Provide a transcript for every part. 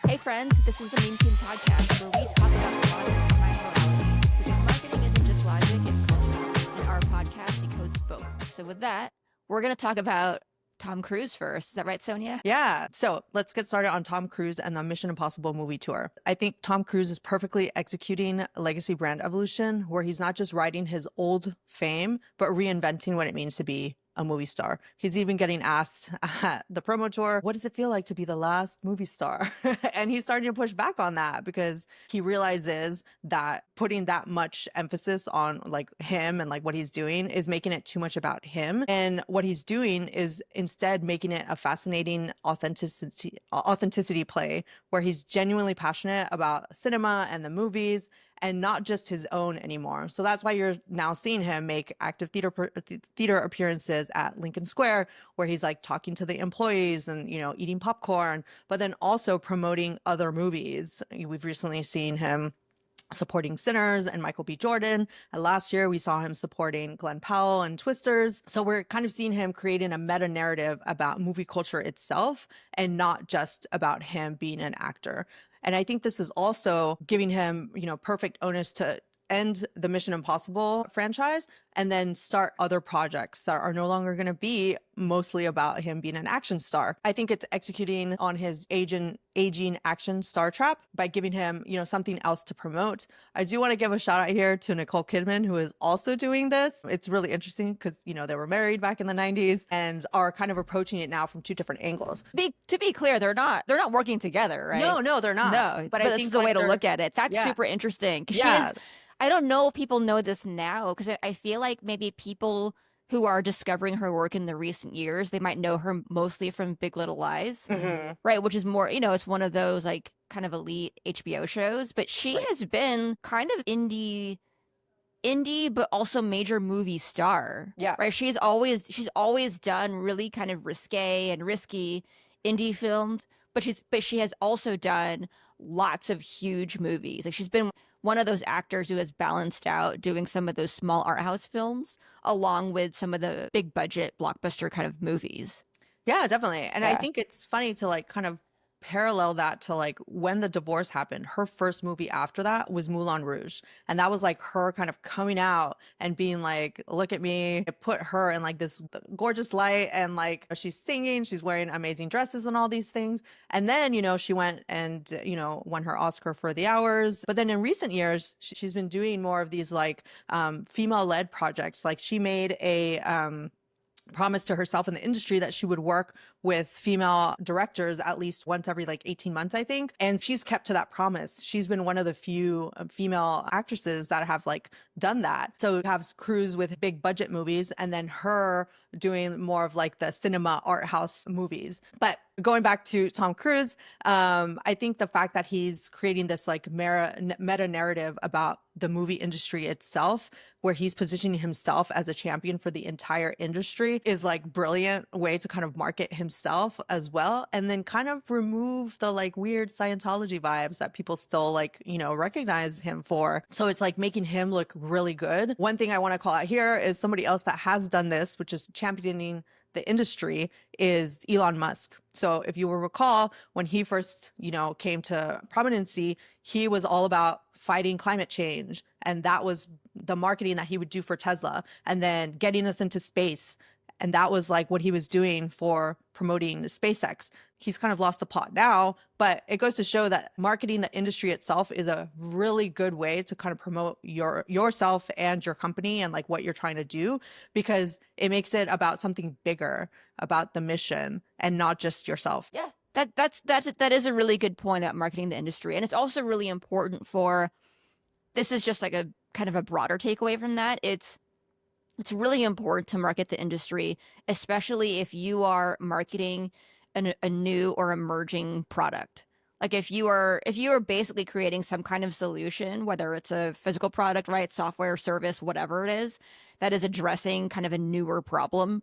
Hey friends, this is the Meme Team Podcast, where we talk about the logic behind morality, because marketing isn't just logic, it's culture, and our podcast decodes both. So with that, we're going to talk about Tom Cruise first. Is that right, Sonia? Yeah. So let's get started on Tom Cruise and the Mission Impossible movie tour. I think Tom Cruise is perfectly executing legacy brand evolution, where he's not just riding his old fame, but reinventing what it means to be a movie star. He's even getting asked at the promo tour, what does it feel like to be the last movie star? And he's starting to push back on that because he realizes that putting that much emphasis on like him and like what he's doing is making it too much about him. And what he's doing is instead making it a fascinating authenticity play where he's genuinely passionate about cinema and the movies and not just his own anymore. So that's why you're now seeing him make active theater appearances at Lincoln Square, where he's like talking to the employees and, you know, eating popcorn, but then also promoting other movies. We've recently seen him supporting Sinners and Michael B. Jordan. And last year we saw him supporting Glenn Powell and Twisters. So we're kind of seeing him creating a meta narrative about movie culture itself and not just about him being an actor. And I think this is also giving him, you know, perfect onus to end the Mission Impossible franchise and then start other projects that are no longer going to be mostly about him being an action star. I think it's executing on his aging action star trap by giving him, you know, something else to promote. I do want to give a shout out here to Nicole Kidman, who is also doing this. It's really interesting because, you know, they were married back in the 90s and are kind of approaching it now from two different angles. To be clear, they're not working together, right? No, they're not. No, but I think the way to look at it. That's super interesting. Because she is, I don't know if people know this now, because I feel like maybe people who are discovering her work in the recent years, they might know her mostly from Big Little Lies, right? Which is more, you know, it's one of those like kind of elite HBO shows, but she has been kind of indie, but also major movie star. Yeah. Right. She's always done really kind of risque and risky indie films, but she has also done lots of huge movies. Like she's been one of those actors who has balanced out doing some of those small art house films along with some of the big budget blockbuster kind of movies. Yeah, definitely. And I think it's funny to like kind of parallel that to like when the divorce happened. Her first movie after that was Moulin Rouge. And that was like her kind of coming out and being like, look at me. It put her in like this gorgeous light and like she's singing, she's wearing amazing dresses and all these things. And then, you know, she went and, you know, won her Oscar for The Hours. But then in recent years, she's been doing more of these like female-led projects. Like she made a promise to herself in the industry that she would work with female directors at least once every like 18 months, I think. And she's kept to that promise. She's been one of the few female actresses that have like done that. So we have Cruise with big budget movies and then her doing more of like the cinema art house movies. But going back to Tom Cruise, I think the fact that he's creating this like meta narrative about the movie industry itself, where he's positioning himself as a champion for the entire industry, is like brilliant way to kind of market himself as well. And then kind of remove the like weird Scientology vibes that people still like, you know, recognize him for. So it's like making him look really good. One thing I want to call out here is somebody else that has done this, which is championing the industry, is Elon Musk. So if you will recall, when he first, you know, came to prominency, he was all about fighting climate change. And that was the marketing that he would do for Tesla, and then getting us into space. And that was like what he was doing for promoting SpaceX. He's kind of lost the plot now, but it goes to show that marketing the industry itself is a really good way to kind of promote yourself and your company and like what you're trying to do, because it makes it about something bigger, about the mission and not just yourself. Yeah, that is a really good point about marketing the industry. And it's also really important for, this is just like a kind of a broader takeaway from that. It's really important to market the industry, especially if you are marketing a new or emerging product. Like if you are basically creating some kind of solution, whether it's a physical product, right, software, service, whatever it is, that is addressing kind of a newer problem,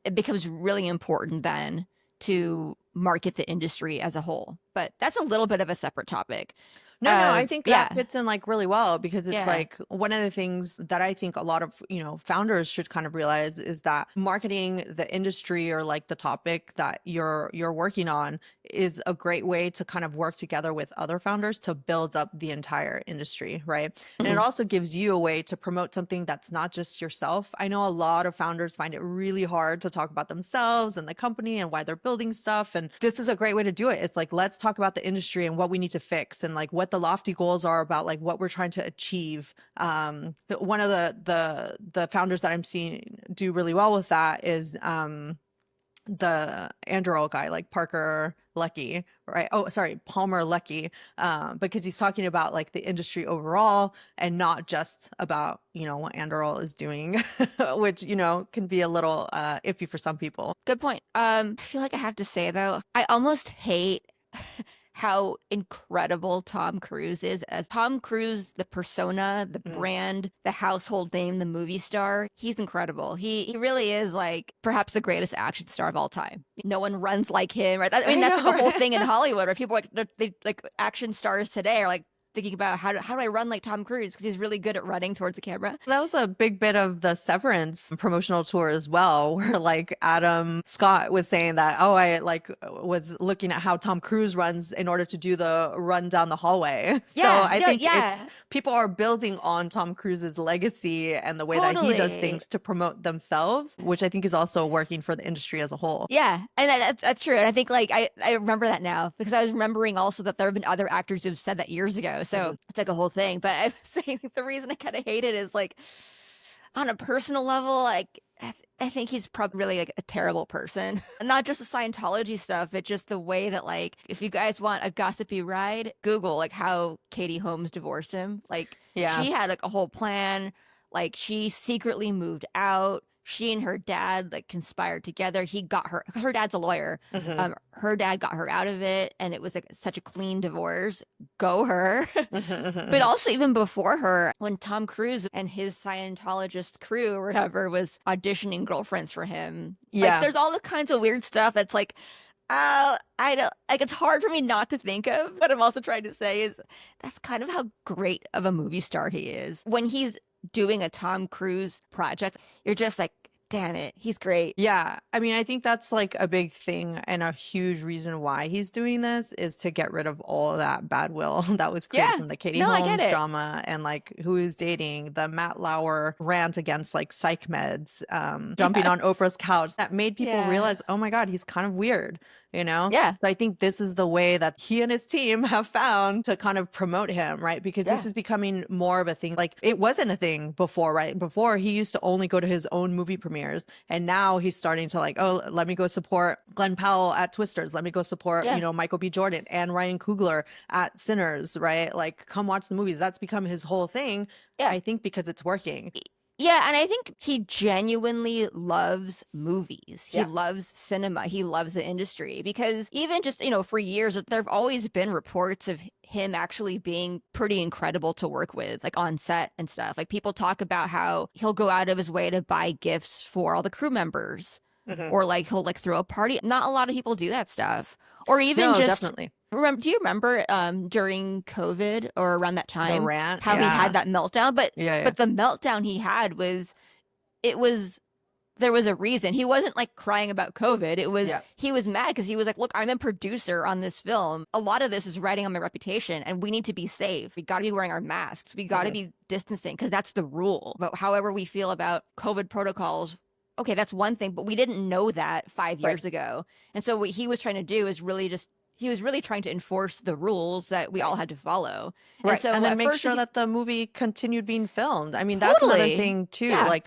it becomes really important then to market the industry as a whole. But that's a little bit of a separate topic. No, I think that Yeah, fits in like really well because it's yeah. like one of the things that I think a lot of, founders should kind of realize is that marketing the industry or like the topic that you're working on is a great way to kind of work together with other founders to build up the entire industry, right? And it Mhm. also gives you a way to promote something that's not just yourself. I know a lot of founders find it really hard to talk about themselves and the company and why they're building stuff. And this is a great way to do it. It's like, let's talk about the industry and what we need to fix and like what the lofty goals are about like what we're trying to achieve. One of the founders that I'm seeing do really well with that is the Anduril guy, like Parker Lucky, right? Oh, sorry, Palmer Lucky, because he's talking about like the industry overall and not just about, what Anduril is doing, which, can be a little iffy for some people. Good point. I feel like I have to say though, I almost hate how incredible Tom Cruise is as Tom Cruise, the persona, the Mm. brand, the household name, the movie star. He's incredible. He really is like perhaps the greatest action star of all time. No one runs like him, right? I mean, I that's know, like a whole right? thing in Hollywood where people they like action stars today are like thinking about how do I run like Tom Cruise because he's really good at running towards the camera. That was a big bit of the Severance promotional tour as well, where like Adam Scott was saying that, oh, I like was looking at how Tom Cruise runs in order to do the run down the hallway. So Yeah, I yeah, think it's yeah, people are building on Tom Cruise's legacy and the way that he does totally. things to promote themselves, which I think is also working for the industry as a whole. Yeah, and that's true. And I think like I remember that now because I was remembering also that there have been other actors who've said that years ago. So Mhm. it's like a whole thing. But I was saying the reason I kind of hate it is like on a personal level, like I think he's probably really like a terrible person. Not just the Scientology stuff, but just the way that like if you guys want a gossipy ride, Google like how Katie Holmes divorced him. Like Yeah. she had like a whole plan. Like she secretly moved out. She and her dad like conspired together. He got her dad's a lawyer. Hmm. Her dad got her out of it and it was like such a clean divorce. Go her. But Hmm. also even before her, when Tom Cruise and his Scientologist crew or whatever was auditioning girlfriends for him, like Yeah. there's all the kinds of weird stuff that's like, I don't like it's hard for me not to think of. What I'm also trying to say is that's kind of how great of a movie star he is. When he's doing a Tom Cruise project, you're just like, damn it, he's great. Yeah, I mean, I think that's like a big thing and a huge reason why he's doing this is to get rid of all of that bad will that was created Yeah. from the Katie No, I get Holmes it. drama and like who is dating, the Matt Lauer rant against like psych meds, jumping on Yes. Oprah's couch that made people Yeah. realize, oh my God, he's kind of weird, you know? Yeah. So I think this is the way that he and his team have found to kind of promote him, right? Because this Yeah. is becoming more of a thing. Like it wasn't a thing before, right? Before he used to only go to his own movie premieres. And now he's starting to like, oh, let me go support Glenn Powell at Twisters. Let me go support, Yeah. Michael B. Jordan and Ryan Coogler at Sinners, right? Like, come watch the movies. That's become his whole thing. Yeah. I think because it's working. Yeah, and I think he genuinely loves movies. He Yeah. loves cinema. He loves the industry because even just, for years, there have always been reports of him actually being pretty incredible to work with, like on set and stuff. Like people talk about how he'll go out of his way to buy gifts for all the crew members Hmm. or like he'll like throw a party. Not a lot of people do that stuff. Or even No, just definitely. do you remember during COVID or around that The time rant. how he had Yeah. that meltdown? But Yeah. Yeah. but the meltdown he had was it was there was a reason. He wasn't like crying about COVID. It was Yeah. he was mad because he was like, look, I'm a producer on this film. A lot of this is riding on my reputation and we need to be safe. We got to be wearing our masks. We got to Hmm. be distancing because that's the rule. But however we feel about COVID protocols, okay, that's one thing, but we didn't know that 5 Right. years ago. And so what he was trying to do is really just he was really trying to enforce the rules that we Right. all had to follow. And Right. And so then at make first sure he that the movie continued being filmed. I mean, that's another totally. thing too. Yeah. Like,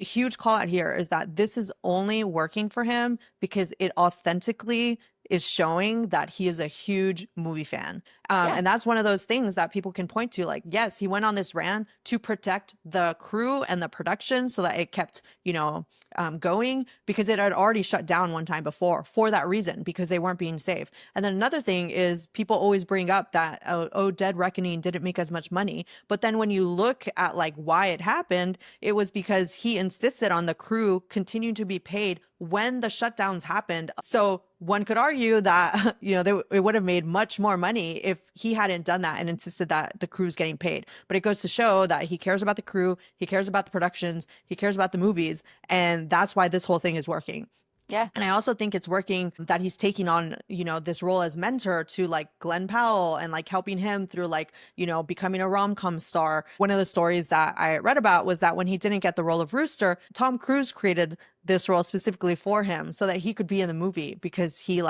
huge call out here is that this is only working for him because it authentically is showing that he is a huge movie fan. Yeah. And that's one of those things that people can point to. Like, yes, he went on this rant to protect the crew and the production so that it kept, going because it had already shut down one time before for that reason, because they weren't being safe. And then another thing is people always bring up that, oh, Dead Reckoning didn't make as much money. But then when you look at like why it happened, it was because he insisted on the crew continuing to be paid when the shutdowns happened. So one could argue that, it would have made much more money if if he hadn't done that and insisted that the crew's getting paid. But it goes to show that he cares about the crew, he cares about the productions, he cares about the movies, and that's why this whole thing is working. Yeah. And I also think it's working that he's taking on, this role as mentor to like Glenn Powell and like helping him through like, becoming a rom-com star. One of the stories that I read about was that when he didn't get the role of Rooster, Tom Cruise created this role specifically for him so that he could be in the movie because he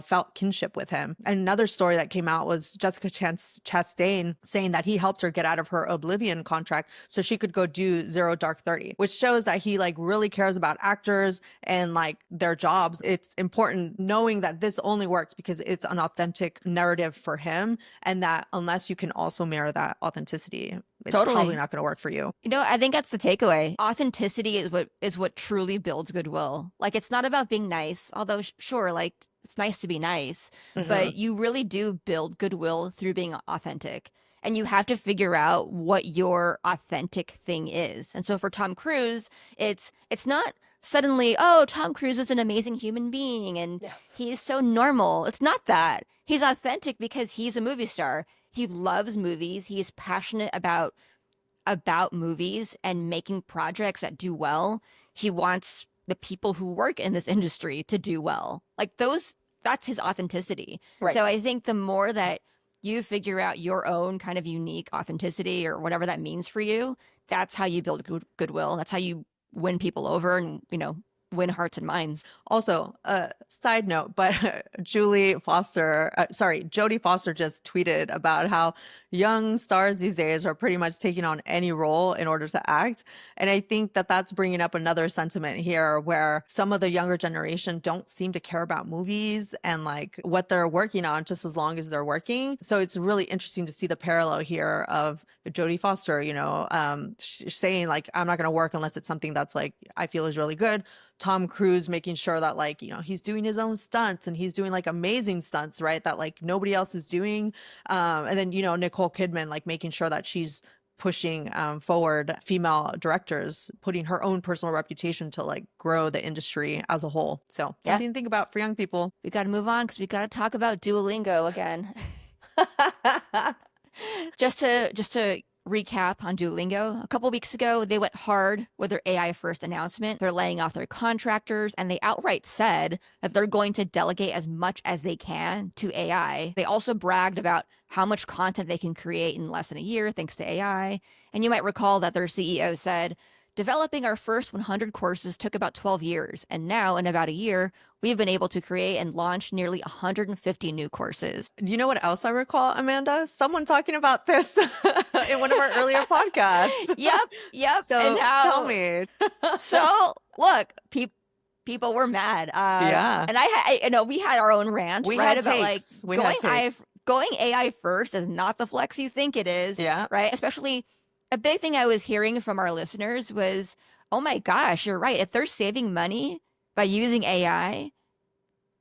felt kinship with him. And another story that came out was Jessica Chastain saying that he helped her get out of her Oblivion contract so she could go do Zero Dark 30, which shows that he like really cares about actors and like their jobs. It's important knowing that this only works because it's an authentic narrative for him, and that unless you can also mirror that authenticity, it's probably not going to work for you. I think that's the takeaway. Authenticity is what truly builds goodwill. Like, it's not about being nice, although sure, like it's nice to be nice, but you really do build goodwill through being authentic. And you have to figure out what your authentic thing is. And so for Tom Cruise, it's not suddenly, oh, Tom Cruise is an amazing human being and he's so normal. It's not that. He's authentic because he's a movie star. He loves movies. He's passionate about movies and making projects that do well. He wants the people who work in this industry to do well. Like that's his authenticity. Right. So I think the more that you figure out your own kind of unique authenticity or whatever that means for you, that's how you build goodwill. That's how you win people over and, win hearts and minds. Also, side note, but Jodie Foster just tweeted about how young stars these days are pretty much taking on any role in order to act. And I think that that's bringing up another sentiment here where some of the younger generation don't seem to care about movies and like what they're working on just as long as they're working. So it's really interesting to see the parallel here of Jodie Foster, saying like, I'm not going to work unless it's something that's like, I feel is really good. Tom Cruise making sure that like, he's doing his own stunts and he's doing like amazing stunts, right? That like nobody else is doing. And then, Nicole Kidman, like making sure that she's pushing forward female directors, putting her own personal reputation to like grow the industry as a whole. So something to think about for young people. We got to move on because we got to talk about Duolingo again. Just to recap on Duolingo, a couple weeks ago, they went hard with their AI first announcement. They're laying off their contractors, and they outright said that they're going to delegate as much as they can to AI. They also bragged about how much content they can create in less than a year thanks to AI. And you might recall that their CEO said, developing our first 100 courses took about 12 years, and now in about a year, we've been able to create and launch nearly 150 new courses. You know what else I recall, Amanda? Someone talking about this in one of our earlier podcasts. Yep. So and tell me. So look, people were mad. And I we had our own rant, right? About like going AI first is not the flex you think it is. Yeah. Right. Especially a big thing I was hearing from our listeners was, oh my gosh, you're right. If they're saving money by using AI,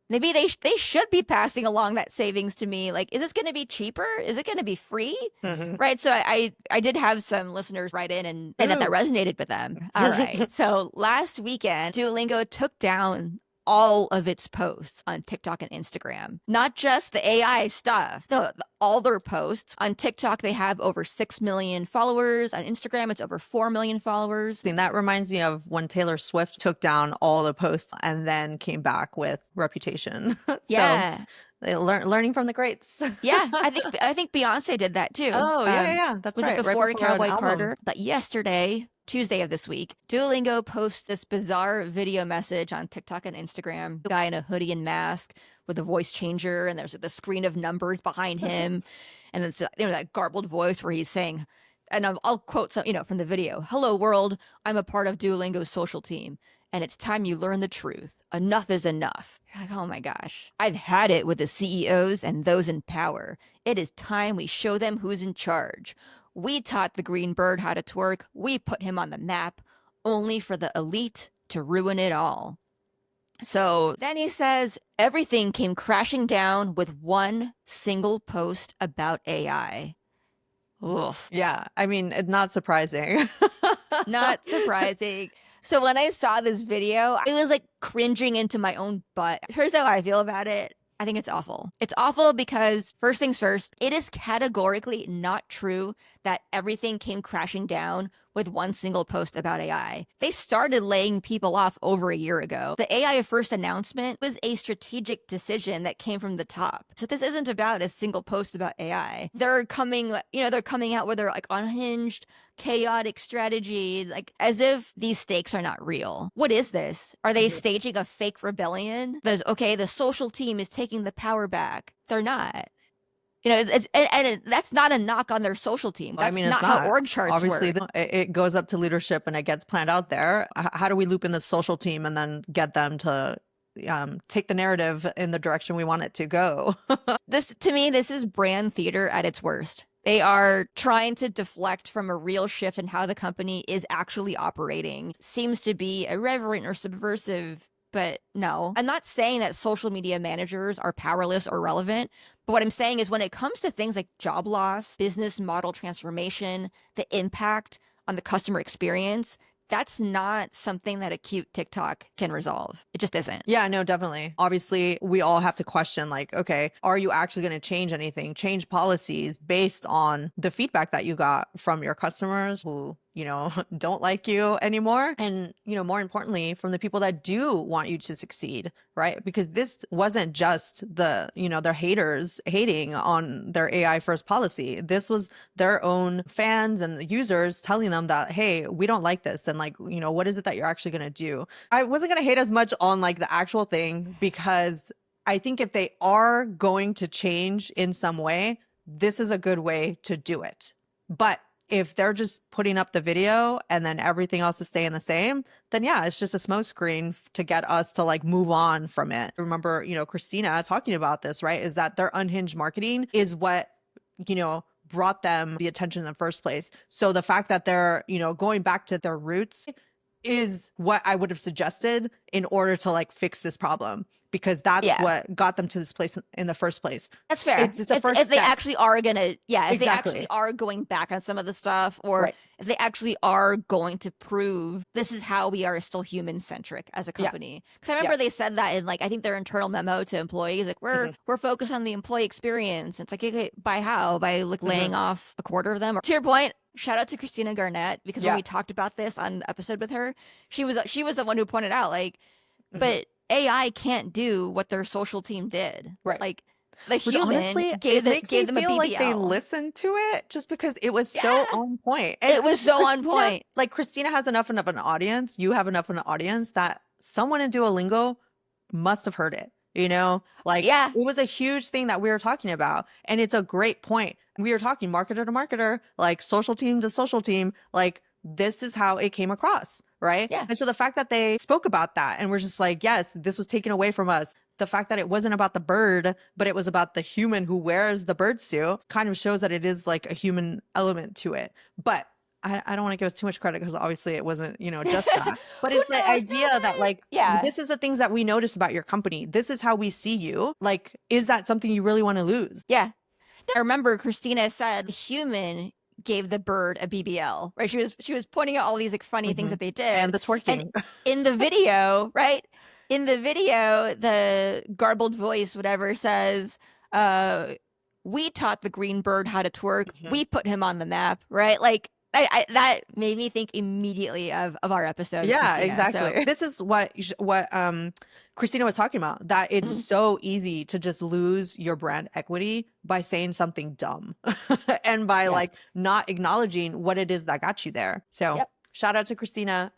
maybe they should be passing along that savings to me. Like, is this going to be cheaper? Is it going to be free? Right. So I did have some listeners write in and that resonated with them. All right. So last weekend, Duolingo took down all of its posts on TikTok and Instagram. Not just the AI stuff, all their posts. On TikTok, they have over 6 million followers. On Instagram, it's over 4 million followers. And that reminds me of when Taylor Swift took down all the posts and then came back with Reputation. Yeah. So learning from the greats. Yeah, I think Beyonce did that too. Oh, yeah. That's right. Was it before Cowboy Carter? But yesterday, Tuesday of this week, Duolingo posts this bizarre video message on TikTok and Instagram. A guy in a hoodie and mask with a voice changer, and there's the screen of numbers behind him, and it's that garbled voice where he's saying, and I'll quote some from the video. "Hello world, I'm a part of Duolingo's social team, and it's time you learn the truth. Enough is enough." You're like, oh my gosh, I've had it with the CEOs and those in power. It is time we show them who's in charge. We taught the green bird how to twerk. We put him on the map, only for the elite to ruin it all. So then he says, everything came crashing down with one single post about AI. Oof. Yeah, I mean, not surprising. Not surprising. So when I saw this video, I was like cringing into my own butt. Here's how I feel about it. I think it's awful. It's awful because, first things first, it is categorically not true that everything came crashing down with one single post about AI. They started laying people off over a year ago. The AI first announcement was a strategic decision that came from the top. So this isn't about a single post about AI. They're coming out with their like unhinged, chaotic strategy, like as if these stakes are not real. What is this? Are they staging a fake rebellion? The social team is taking the power back. They're not. That's not a knock on their social team. I That's mean, it's not how not. org charts Obviously, work. it goes up to leadership and it gets planned out there. How do we loop in the social team and then get them to take the narrative in the direction we want it to go? To me, this is brand theater at its worst. They are trying to deflect from a real shift in how the company is actually operating. Seems to be irreverent or subversive, but no. I'm not saying that social media managers are powerless or relevant, but what I'm saying is when it comes to things like job loss, business model transformation, the impact on the customer experience, that's not something that a cute TikTok can resolve. It just isn't. Yeah, no, definitely. Obviously, we all have to question like, okay, are you actually going to change anything, change policies based on the feedback that you got from your customers who, don't like you anymore? And, more importantly, from the people that do want you to succeed, right? Because this wasn't just their haters hating on their AI first policy. This was their own fans and users telling them that, hey, we don't like this. And like, what is it that you're actually going to do? I wasn't going to hate as much on like the actual thing because I think if they are going to change in some way, this is a good way to do it. But if they're just putting up the video and then everything else is staying the same, then yeah, it's just a smokescreen to get us to like move on from it. Remember, Christina talking about this, right? Is that their unhinged marketing is what, brought them the attention in the first place. So the fact that they're, going back to their roots is what I would have suggested in order to like fix this problem, because that's what got them to this place in the first place. That's fair. It's a first if they step. actually are gonna, if Exactly. they actually are going back on some of the stuff, or if they actually are going to prove this is how we are still human centric as a company. Because I remember they said that in like I think their internal memo to employees, like we're focused on the employee experience. It's like, okay, by how? By like laying off a quarter of them? Or, to your point, shout out to Christina Garnett, because when we talked about this on the episode with her, she was the one who pointed out like, but AI can't do what their social team did. Right. Like the Which human honestly, gave them a BBL. like they listened to it just because it was so on point. And it was so on point. Like Christina has enough of an audience. You have enough of an audience that someone in Duolingo must have heard it. Like it was a huge thing that we were talking about. And it's a great point. We were talking marketer to marketer, like social team to social team, like this is how it came across, right? Yeah. And so the fact that they spoke about that and we're just like, yes, this was taken away from us. The fact that it wasn't about the bird, but it was about the human who wears the bird suit kind of shows that it is like a human element to it. But I don't want to give us too much credit because obviously it wasn't, just that. But it's the idea that like, this is the things that we notice about your company. This is how we see you. Like, is that something you really want to lose? Yeah. I remember Christina said the human gave the bird a BBL, right? She was pointing out all these like funny things that they did. And the twerking. And in the video, right? In the video, the garbled voice, whatever, says, we taught the green bird how to twerk. We put him on the map, right? Like, that made me think immediately of our episode. Yeah, Christina. exactly. So, this is what Christina was talking about, that it's so easy to just lose your brand equity by saying something dumb and by like not acknowledging what it is that got you there. So shout out to Christina.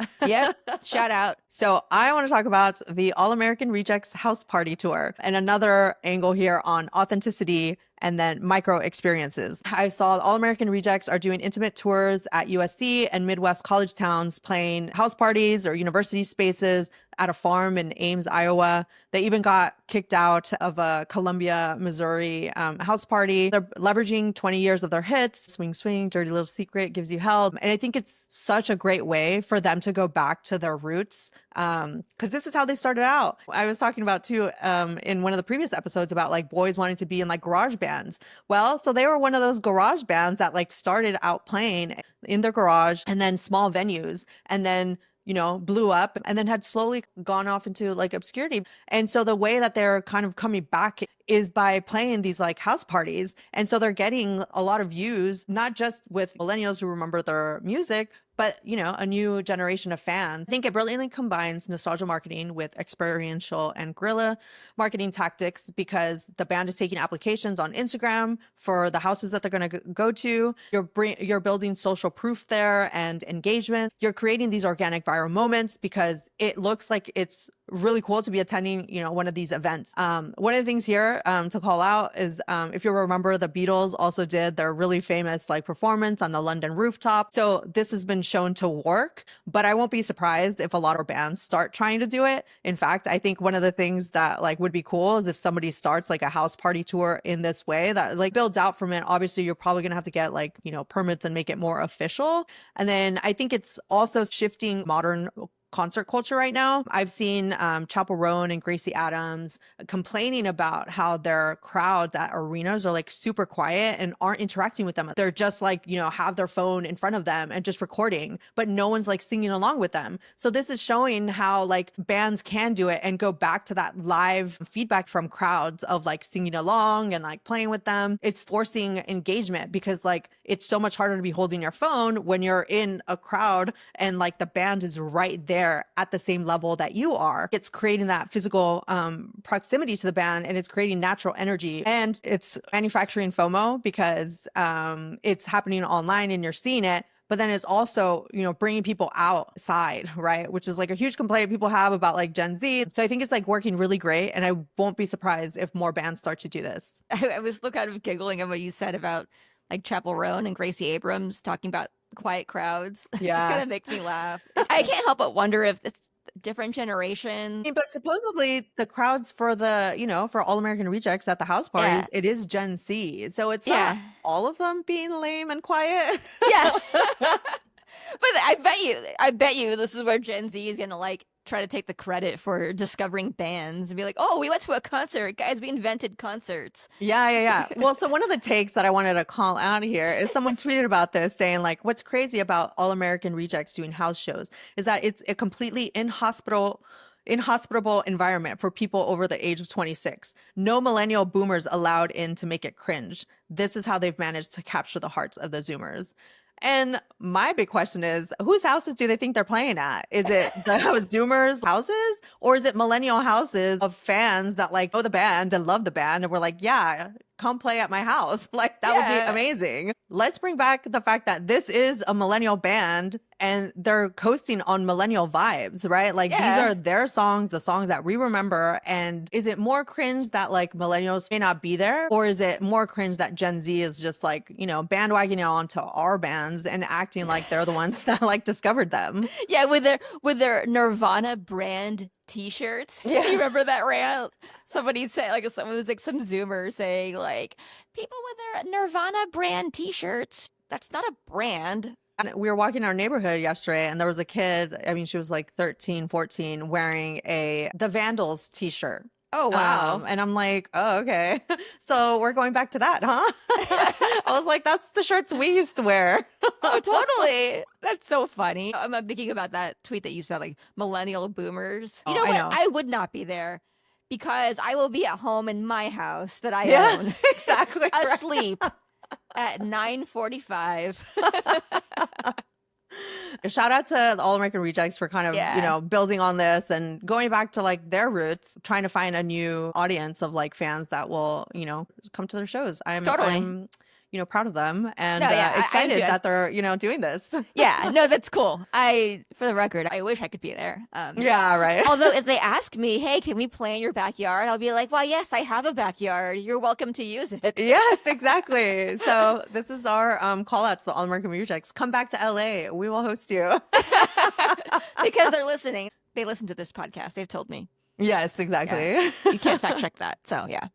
Shout out. So I want to talk about the All American Rejects House Party Tour and another angle here on authenticity and then micro experiences. I saw All American Rejects are doing intimate tours at USC and Midwest college towns, playing house parties or university spaces at a farm in Ames, Iowa. They even got kicked out of a Columbia, Missouri house party. They're leveraging 20 years of their hits, Swing Swing, Dirty Little Secret, Gives You Help. And I think it's such a great way for them to go back to their roots, because this is how they started out. I was talking about too in one of the previous episodes about like boys wanting to be in like garage bands. Well, so they were one of those garage bands that like started out playing in their garage and then small venues and then blew up and then had slowly gone off into like obscurity. And so the way that they're kind of coming back is by playing these like house parties. And so they're getting a lot of views, not just with millennials who remember their music, but a new generation of fans. I think it brilliantly combines nostalgia marketing with experiential and guerrilla marketing tactics, because the band is taking applications on Instagram for the houses that they're going to go to. You're building social proof there and engagement. You're creating these organic viral moments because it looks like it's really cool to be attending, one of these events. One of the things here to call out is, if you remember, the Beatles also did their really famous like performance on the London rooftop. So this has been shown to work, but I won't be surprised if a lot of bands start trying to do it. In fact, I think one of the things that like would be cool is if somebody starts like a house party tour in this way that like builds out from it. Obviously, you're probably gonna have to get like, permits and make it more official. And then I think it's also shifting modern concert culture right now. I've seen Chappell Roan and Gracie Adams complaining about how their crowds at arenas are like super quiet and aren't interacting with them. They're just like, have their phone in front of them and just recording, but no one's like singing along with them. So this is showing how like bands can do it and go back to that live feedback from crowds of like singing along and like playing with them. It's forcing engagement because like it's so much harder to be holding your phone when you're in a crowd and like the band is right there at the same level that you are. It's creating that physical proximity to the band, and it's creating natural energy, and it's manufacturing FOMO because it's happening online and you're seeing it. But then it's also, bringing people outside, right? Which is like a huge complaint people have about like Gen Z. So I think it's like working really great. And I won't be surprised if more bands start to do this. I was kind of giggling at what you said about like Chappell Roan and Gracie Abrams talking about quiet crowds. It just kind of makes me laugh. I can't help but wonder if it's different generation. But supposedly the crowds for the, for All American Rejects at the house parties, it is Gen Z. So it's not all of them being lame and quiet. Yeah. But I bet you this is where Gen Z is gonna like try to take the credit for discovering bands and be like, oh, we went to a concert, guys, we invented concerts. Yeah. Well, so one of the takes that I wanted to call out here is someone tweeted about this saying like, what's crazy about All American Rejects doing house shows is that it's a completely inhospitable environment for people over the age of 26. No millennial boomers allowed in to make it cringe. This is how they've managed to capture the hearts of the Zoomers. And my big question is, whose houses do they think they're playing at? Is it the Zoomers' houses, or is it millennial houses of fans that like know the band and love the band and we're like, yeah, come play at my house? Like that would be amazing. Let's bring back the fact that this is a millennial band and they're coasting on millennial vibes, right? Like these are their songs, the songs that we remember. And is it more cringe that like millennials may not be there? Or is it more cringe that Gen Z is just like, bandwagoning onto our bands and acting like they're the ones that like discovered them? Yeah, with their Nirvana brand T-shirts. Yeah. You remember that rant? Somebody said like someone was like some Zoomer saying like people with their Nirvana brand T-shirts. That's not a brand. And we were walking our neighborhood yesterday and there was a kid, I mean, she was like 13, 14, wearing the Vandals t-shirt. Oh, wow. And I'm like, oh, okay. So we're going back to that, huh? I was like, that's the shirts we used to wear. Oh, totally. That's so funny. I'm thinking about that tweet that you said, like millennial boomers. You know what? I would not be there because I will be at home in my house that I own. Exactly. Asleep at 9:45. Shout out to the All American Rejects for kind of, building on this and going back to like their roots, trying to find a new audience of like fans that will, come to their shows. I'm proud of them and excited that they're, doing this. Yeah, no, that's cool. For the record, I wish I could be there. Yeah, right. Although if they ask me, hey, can we play in your backyard? I'll be like, well, yes, I have a backyard. You're welcome to use it. Yes, exactly. So this is our call out to the All American Rejects. Come back to LA. We will host you. Because they're listening. They listen to this podcast. They've told me. Yes, exactly. Yeah. You can't fact check that. So yeah.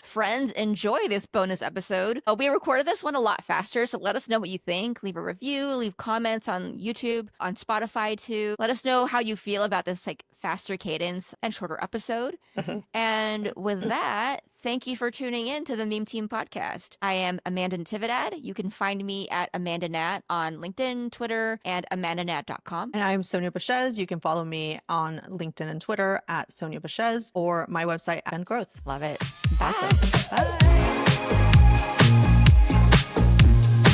Friends, enjoy this bonus episode. We recorded this one a lot faster, so let us know what you think. Leave a review, leave comments on YouTube, on Spotify too. Let us know how you feel about this like faster cadence and shorter episode. And with that, thank you for tuning in to the Meme Team podcast. I am Amanda Natividad. You can find me at Amanda Nat on LinkedIn, Twitter, and amandanat.com. And I'm Sonia Baschez. You can follow me on LinkedIn and Twitter at Sonia Baschez or my website, Growth. Love it. Bye. Awesome. Bye.